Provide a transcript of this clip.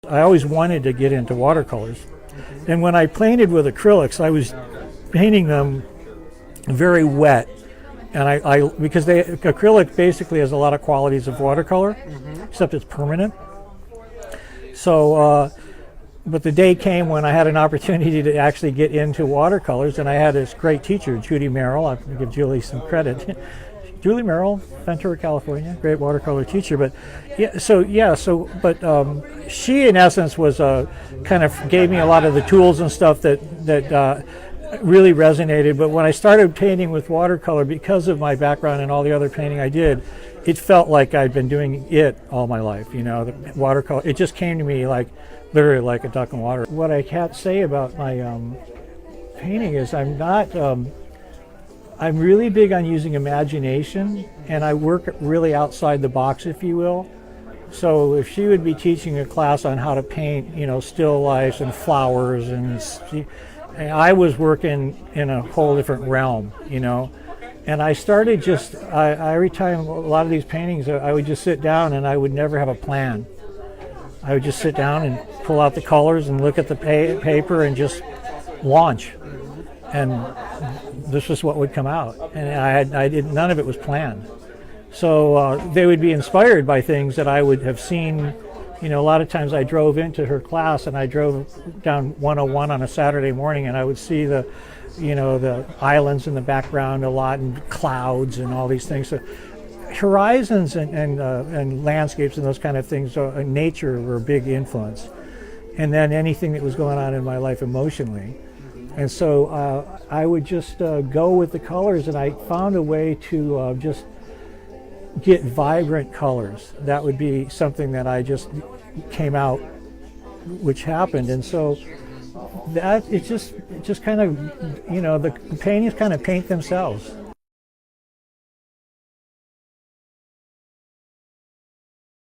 I always wanted to get into watercolors. And when I painted with acrylics, I was painting them very wet. And because acrylic basically has a lot of qualities of watercolor, except it's permanent. So, but the day came when I had an opportunity to actually get into watercolors, and I had this great teacher, Judy Merrill. I can give Julie some credit. Julie Merrill, Ventura, California, great watercolor teacher. But she in essence was kind of gave me a lot of the tools and stuff that really resonated. But when I started painting with watercolor, because of my background and all the other painting I did, it felt like I'd been doing it all my life. You know, the watercolor. It just came to me like literally like a duck in water. What I can't say about my painting is I'm not. I'm really big on using imagination, and I work really outside the box, if you will. So if she would be teaching a class on how to paint, you know, still lifes and flowers, and I was working in a whole different realm, you know. And I started just, every time a lot of these paintings, I would just sit down and I would never have a plan. I would just sit down and pull out the colors and look at the paper and just launch. And this was what would come out, and none of it was planned. So they would be inspired by things that I would have seen. You know, a lot of times I drove into her class, and I drove down 101 on a Saturday morning, and I would see the islands in the background a lot, and clouds and all these things. So horizons and landscapes and those kind of things, nature were a big influence. And then anything that was going on in my life emotionally. And so I would just go with the colors, and I found a way to just get vibrant colors. That would be something that I just came out, which happened. And so that it just kind of, you know, the paintings kind of paint themselves.